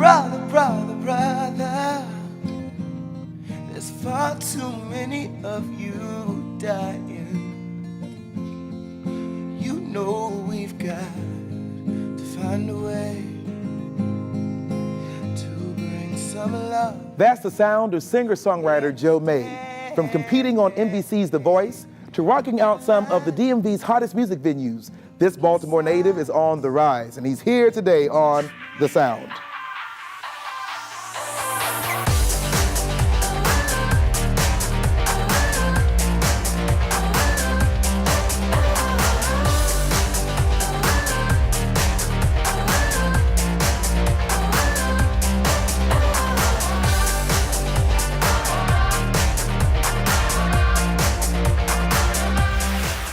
brother, there's far too many of you dying. You know we've got to find a way to bring some love. That's the sound of singer-songwriter Joe Maye. From competing on NBC's The Voice to rocking out some of the DMV's hottest music venues, this Baltimore native is on the rise, and he's here today on The Sound.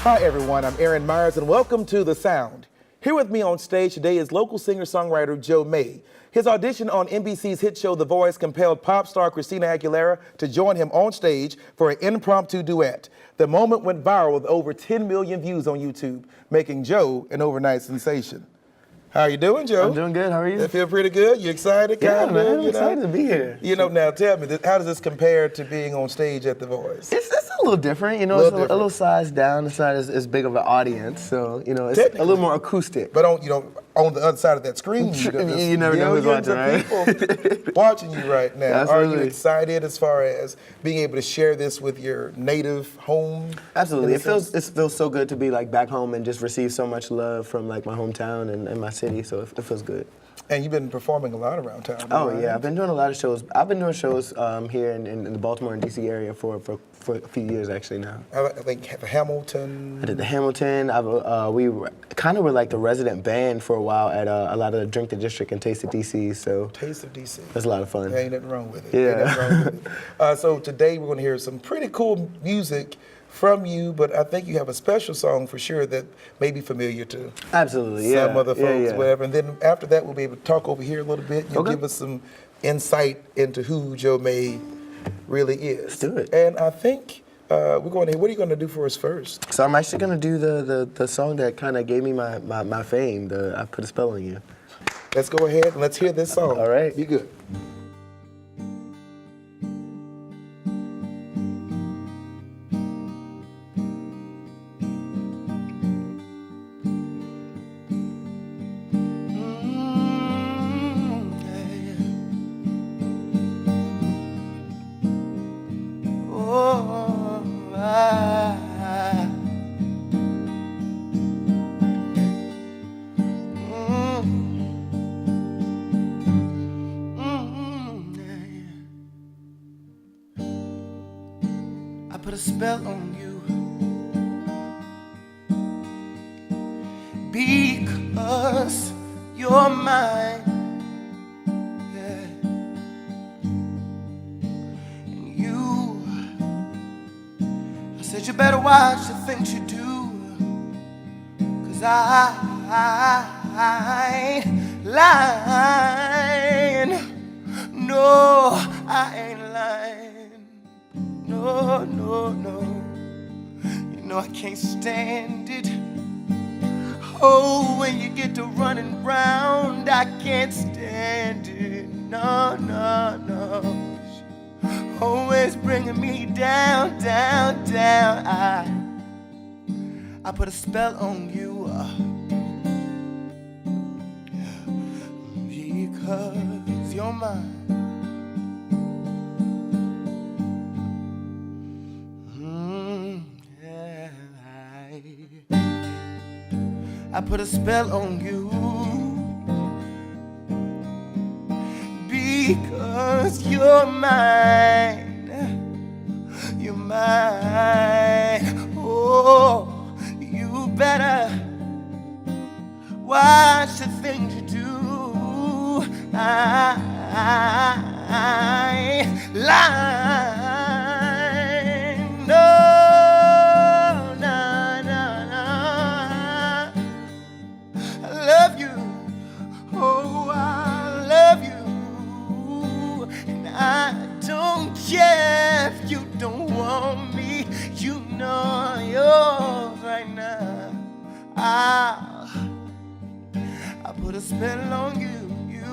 Hi everyone, I'm Aaron Myers and welcome to The Sound. Here with me on stage today is local singer-songwriter Joe Maye. His audition on NBC's hit show The Voice compelled pop star Christina Aguilera to join him on stage for an impromptu duet. The moment went viral with over 10 million views on YouTube, making Joe an overnight sensation. How you doing, Joe? I'm doing good. How are you? You feel pretty good? You excited? Yeah, man, I'm excited to be here. You know, now tell me, how does this compare to being on stage at The Voice? It's a little different, you know. It's a little sized down. It's not as big of an audience, so you know, it's a little more acoustic. But on the other side of that screen, you never know who's watching, right? People watching you right now. Absolutely. Are you excited as far as being able to share this with your native home? Absolutely. It feels so good to be like back home and just receive so much love from like my hometown and my city. So it feels good. And you've been performing a lot around town. Oh right? yeah, I've been doing a lot of shows. I've been doing shows here in the Baltimore and DC area for a few years actually now. I think Hamilton. I did the Hamilton. We kind of were like the resident band for a while at a lot of the Drink the District and Taste of DC. So Taste of DC. That's a lot of fun. There ain't nothing wrong with it. Yeah. Ain't nothing wrong with it. So today we're going to hear some pretty cool music from you, but I think you have a special song for sure that may be familiar to absolutely some other folks, yeah. whatever. And then after that, we'll be able to talk over here a little bit. You'll give us some insight into who Joe Maye really is. Let's do it. And I think we're going to hear, what are you going to do for us first? So I'm actually going to do the song that kind of gave me my fame, I Put a Spell on You. Let's go ahead and let's hear this song. All right. Be good. I put a spell on you because you're mine, yeah. And you, I said you better watch the things you do, 'cause I ain't lying. No, I ain't lying. No, no, no. You know I can't stand it. Oh, when you get to running round, I can't stand it. No, no, no. Always bringing me down, down, down. I put a spell on you because you're mine. I put a spell on you because you're mine. You're mine. Oh, you better watch the things you do. I lie. No. Yeah, if you don't want me, you know yours right now. I put a spell on you, you.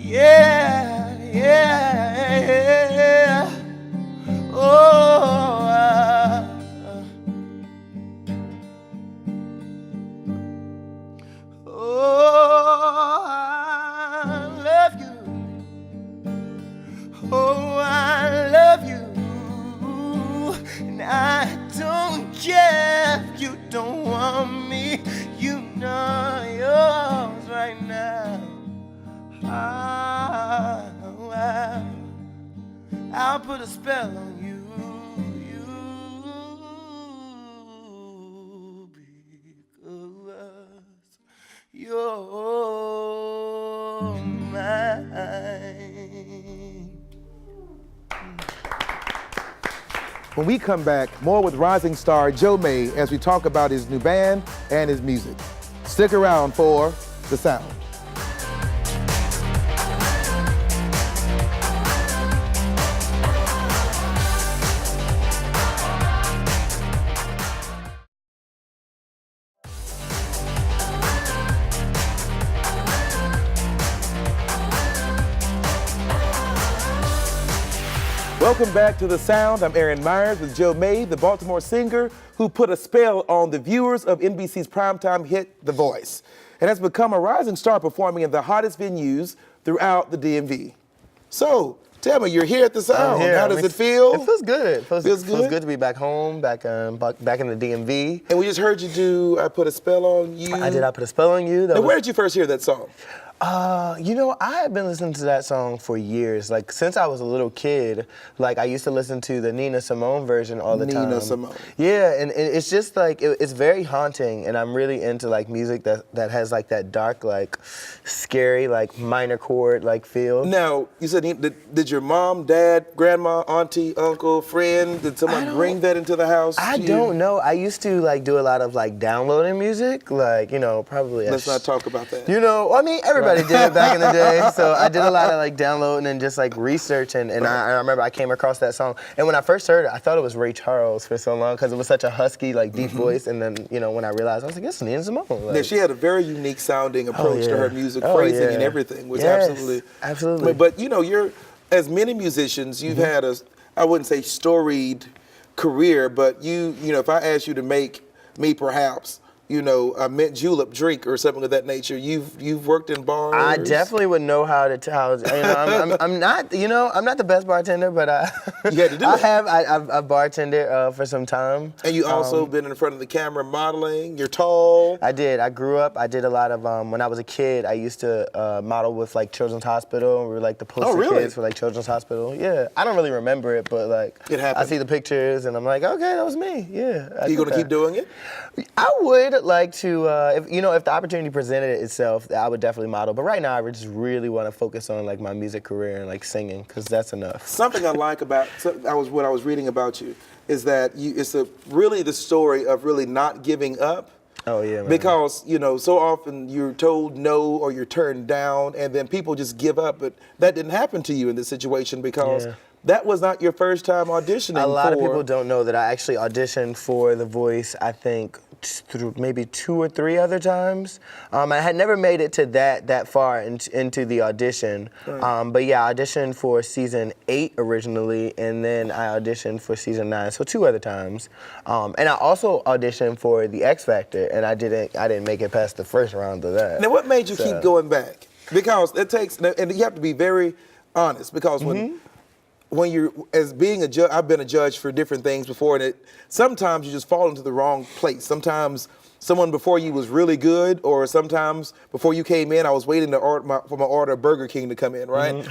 Yeah, yeah. Oh, oh, I love you. Oh, I love you. And I don't care if you don't want me. You know yours right now. I'll put a spell on you, because you're mine. When we come back, more with rising star Joe Maye as we talk about his new band and his music. Stick around for The Sound. Welcome back to The Sound. I'm Aaron Myers with Joe Maye, the Baltimore singer who put a spell on the viewers of NBC's primetime hit, The Voice, and has become a rising star performing in the hottest venues throughout the DMV. So, tell me, you're here at The Sound. How does it feel? It feels good. It feels good? Feels good to be back home, back in the DMV. And we just heard you do I Put a Spell on You. I Put a Spell on You. Where did you first hear that song? I have been listening to that song for years. Like, since I was a little kid, like, I used to listen to the Nina Simone version all the time. Nina Simone. Yeah, and it's just, like, it's very haunting, and I'm really into, like, music that has, like, that dark, like, scary, like, minor chord, like, feel. Now, you said, did your mom, dad, grandma, auntie, uncle, friend, did someone bring that into the house? I don't know. I used to, like, do a lot of, like, downloading music, like, probably. Let's not talk about that. I mean, everybody did it back in the day, so I did a lot of like downloading and just like research, and I remember I came across that song, and when I first heard it, I thought it was Ray Charles for so long because it was such a husky, like deep voice, and then when I realized, I was like, it's Nina Simone. Like, yeah, she had a very unique sounding approach to her music, phrasing and everything, which absolutely. But you're, as many musicians, you've had I wouldn't say storied career, but if I asked you to make me perhaps a mint julep drink or something of that nature. You've worked in bars. I definitely would know how to tell. I'm not the best bartender, but you had to do it. I've bartended for some time. And you also been in front of the camera modeling. You're tall. I did. I grew up. I did a lot of when I was a kid. I used to model with like Children's Hospital. We were like the poster kids for like Children's Hospital. Yeah, I don't really remember it, but like it happened. I see the pictures and I'm like, okay, that was me. Yeah. Are you gonna keep doing it? I would like to, if the opportunity presented itself, I would definitely model. But right now, I just really want to focus on like my music career and like singing, because that's enough. Something I like about what I was reading about you is that it's really the story of really not giving up. Oh yeah, man. Because so often you're told no or you're turned down, and then people just give up. But that didn't happen to you in this situation because. That was not your first time auditioning. A lot of people don't know that I actually auditioned for The Voice, I think, through maybe 2 or 3 other times. I had never made it to that far into the audition. Right. But yeah, I auditioned for season 8 originally, and then I auditioned for season 9, so 2 other times. And I also auditioned for The X Factor, and I didn't make it past the first round of that. Now, what made you keep going back? Because it takes, and you have to be very honest, because when you're, as being a judge, I've been a judge for different things before, and sometimes you just fall into the wrong place. Sometimes someone before you was really good, or sometimes before you came in, I was waiting for my order of Burger King to come in, right?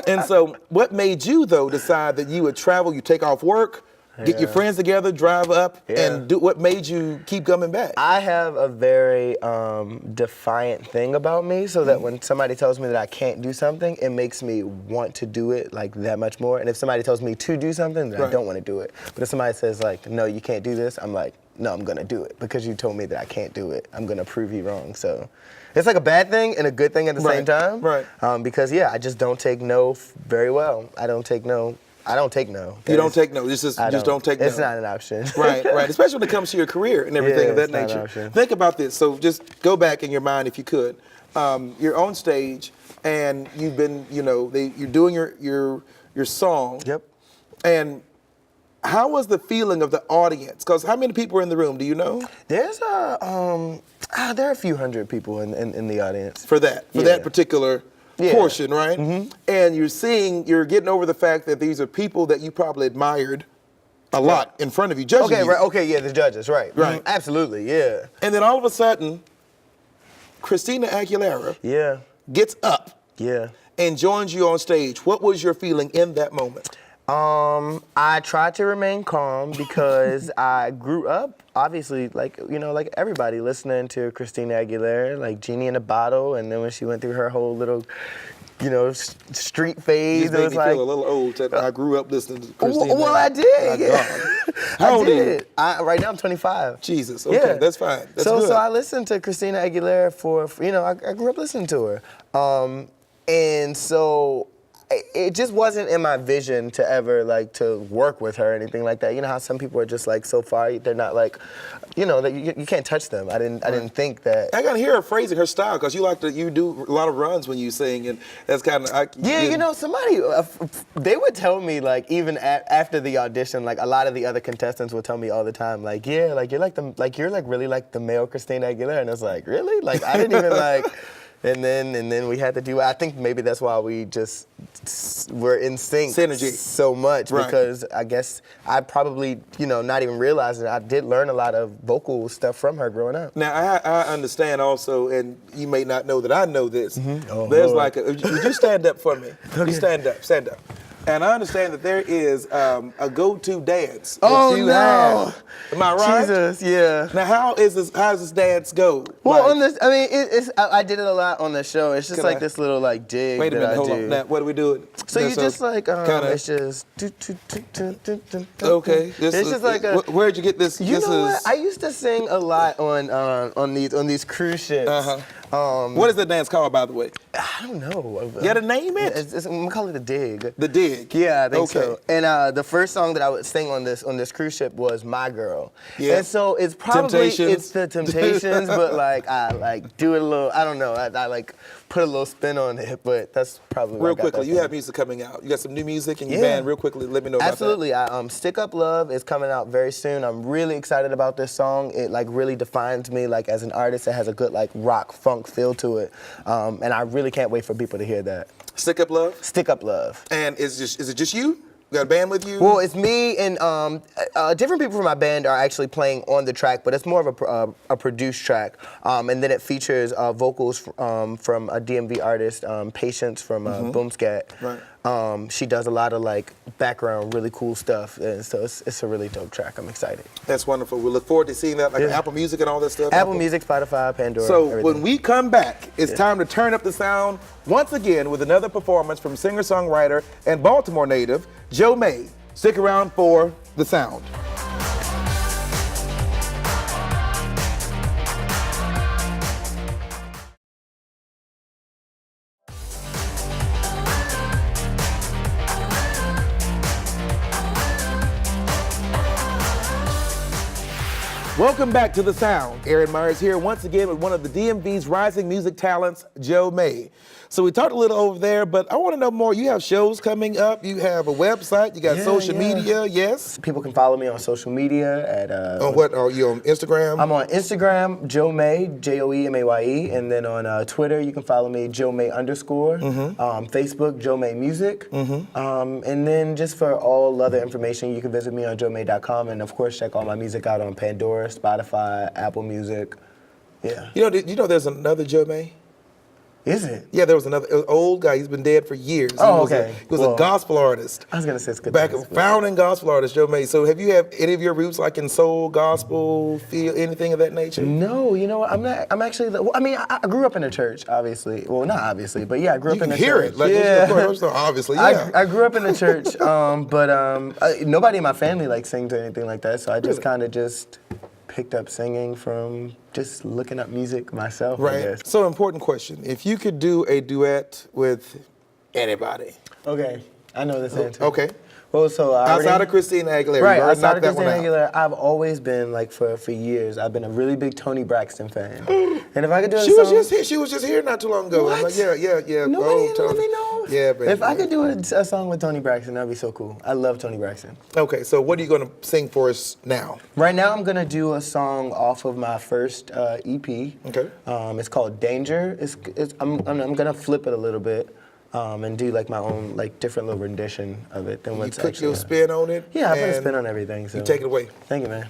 And so what made you, though, decide that you would travel, you take off work, get your friends together, drive up, and do what made you keep coming back? I have a very defiant thing about me, so that when somebody tells me that I can't do something, it makes me want to do it like that much more. And if somebody tells me to do something, then I don't want to do it. But if somebody says like, no, you can't do this, I'm like, no, I'm gonna do it because you told me that I can't do it. I'm gonna prove you wrong. So it's like a bad thing and a good thing at the same time. Right. Because I just don't take no very well. I don't take no. You don't take no. You just don't take no. It's not an option. Right. Especially when it comes to your career and everything of that nature. Think about this. So just go back in your mind, if you could. You're on stage. and you've been, you're doing your song. Yep. And how was the feeling of the audience? Because how many people are in the room? Do you know? There's there are a few hundred people in the audience For that particular portion, right? Mm-hmm. And you're getting over the fact that these are people that you probably admired a lot in front of you, judging Okay, you. right. Okay, yeah, the judges, right. Right. Absolutely, yeah. And then all of a sudden, Christina Aguilera Yeah. gets up Yeah. and joins you on stage. What was your feeling in that moment? I tried to remain calm because I grew up, obviously, like everybody, listening to Christina Aguilera, like Genie in a Bottle, and then when she went through her whole little, street phase, You it made was me like, feel a little old that I grew up listening to Christina. well, I did. My Yeah. God. How old are you? Right now I'm 25. Jesus, okay, that's fine. That's so good. So I listened to Christina Aguilera for I grew up listening to her. And so it just wasn't in my vision to ever to work with her or anything like that. You know how some people are just like so far, they're not like, that you can't touch them. I didn't think that. I gotta hear her phrasing, her style, because you do a lot of runs when you sing, and that's kind of Somebody they would tell me even after the audition, a lot of the other contestants would tell me all the time, you're really like the male Christina Aguilera, and it's like, really? I didn't even And then we had to do. I think maybe that's why we just were in sync Synergy. so much, Right. because I guess I probably not even realizing I did learn a lot of vocal stuff from her growing up. Now I understand also, and you may not know that I know this. Oh, There's Lord. would you stand up for me? You stand up. And I understand that there is a go-to dance. that Oh, you no. have. Am I right? Jesus, yeah. Now how does this dance go? Well, on this, I did it a lot on the show. It's just Can I- this little dig Wait a that minute, I hold do. on. Now what do we do? So you just kinda- it's just Okay. It's just like a. Where'd you get this? You this know is, what? I used to sing a lot on these cruise ships. What is the dance called, by the way? I don't know. You gotta name it. I'm gonna call it the dig. The dig. Yeah, I think Okay. so. And the first song that I would sing on this cruise ship was "My Girl." Yeah. And so it's probably Temptations. it's the Temptations, but I do it a little. I don't know. I put a little spin on it, but that's probably where Real I got quickly, that you from. have music coming out. You got some new music in your Yeah. band. Real quickly, let me know about Absolutely. Stick Up Love is coming out very soon. I'm really excited about this song. It really defines me as an artist. It has a good rock funk feel to it. And I really can't wait for people to hear that. that. Stick Up Love. Stick Up Love. And is it just you? You got a band with you? Well, it's me and different people from my band are actually playing on the track, but it's more of a produced track. And then it features vocals from a DMV artist, Patience from Boomscat. Right. She does a lot of background, really cool stuff, and so it's a really dope track. I'm excited. That's wonderful. We look forward to seeing that, on Apple Music and all that stuff. Apple Music, Spotify, Pandora. So everything. when we come back, it's time to turn up the sound once again with another performance from singer-songwriter and Baltimore native, Joe Maye. Stick around for the sound. Welcome back to The Sound. Aaron Myers here once again with one of the DMV's rising music talents, Joe Maye. So we talked a little over there, but I want to know more. You have shows coming up. You have a website. You got social media, yes? People can follow me on social media at... On what? Are you on Instagram? I'm on Instagram, Joe Maye, Joemaye, and then on Twitter, you can follow me, Joe Maye _. Facebook, Joe Maye Music. And then just for all other information, you can visit me on joemaye.com, and of course, check all my music out on Pandora, Spotify, Apple Music. Yeah. You know there's another Joe Maye? Is it? Yeah, there was another old guy. He's been dead for years. Oh, He was okay. a gospel artist. I was gonna say it's good. Founding gospel artist, Joe Maye. So have you had any of your roots in soul, gospel, feel, anything of that nature? No, you know what? I'm actually. I grew up in a church, obviously. Well, not obviously, but yeah, I grew up in a church. You can hear it. Yeah. Of course, obviously, yeah. I grew up in the church, but nobody in my family sings or anything like that. So I just kind of just picked up singing from just looking up music myself. I Right. guess. So important question. If you could do a duet with anybody. Okay, I know this answer. Okay. Well, so I Outside already, of Christina Aguilera, right? you already Outside knocked of that one Christina out. Aguilera, I've always been like for years. I've been a really big Toni Braxton fan. And if I could do a She song, was just here. She was just here not too long ago. I'm like, What? yeah. Nobody Oh, let Toni. me know. Yeah, baby. If I could do a song with Toni Braxton, that'd be so cool. I love Toni Braxton. Okay, so what are you going to sing for us now? Right now, I'm gonna do a song off of my first EP. Okay. It's called Danger. I'm gonna flip it a little bit and do like my own like different little rendition of it than You what's put actually. your spin on it. Yeah, I put a and spin on everything. So You take it away. Thank you, man.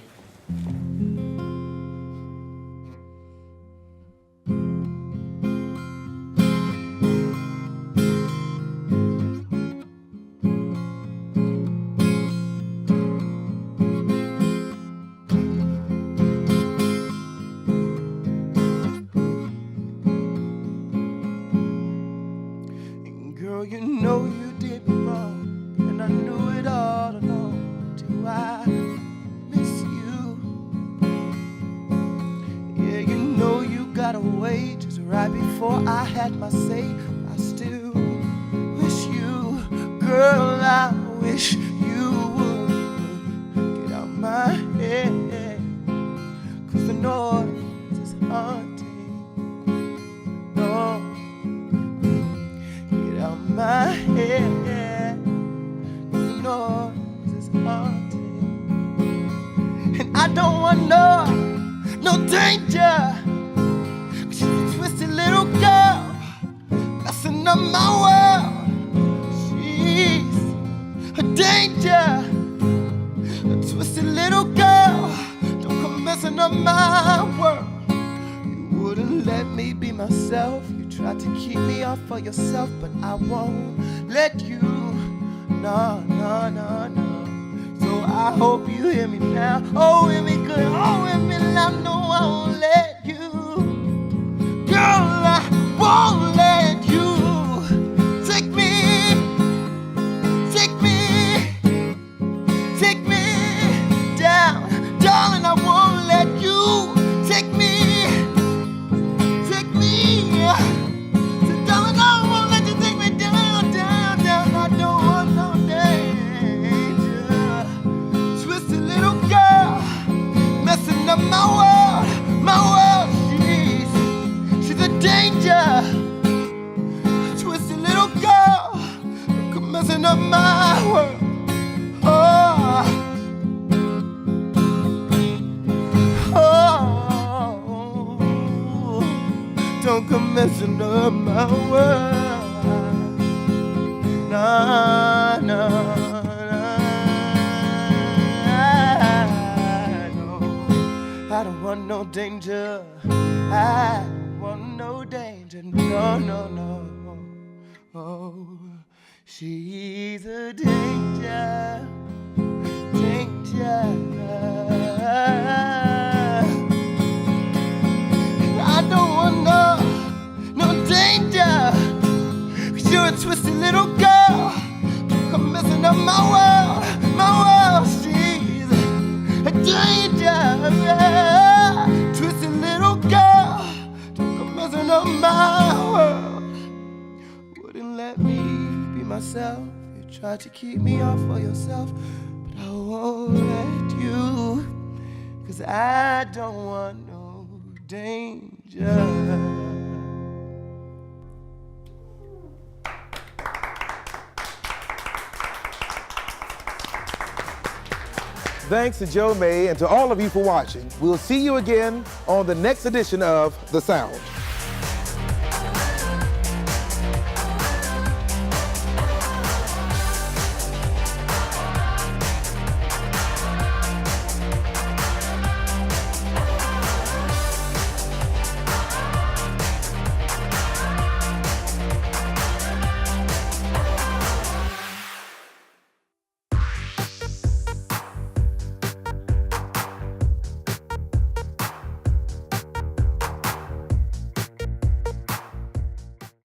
Girl, you know you did me wrong, and I knew it all along till I miss you. Yeah, you know you got away just right before I had my say. I still wish you, girl, I wish you would get out my head, 'cause the noise is haunting. No. My head, the noise is haunting, and I don't want no danger. 'Cause she's a twisted little girl, messing up my world. She's a danger, a twisted little girl. Don't come messing up my world. You wouldn't let me be myself. Tried to keep me off for yourself, but I won't let you. No. So I hope you hear me now. Oh, hear me good. Oh, hear me loud. No, I won't let you. Girl, I won't let you take me down. Darling, I won't let you take me. My world, she's a danger, twisted little girl, come messing up my world. Oh, don't come messing up my world. No. I don't want no danger. I don't want no danger. No. Oh, she's a danger. I don't want no danger. 'Cause you're a twisted little girl. Come messing up my world. She's a danger, twisted little girl. Don't come messing up my world. Wouldn't let me be myself. You tried to keep me off for yourself, but I won't let you. 'Cause I don't want no danger. Thanks to Joe Maye and to all of you for watching. We'll see you again on the next edition of The Sound.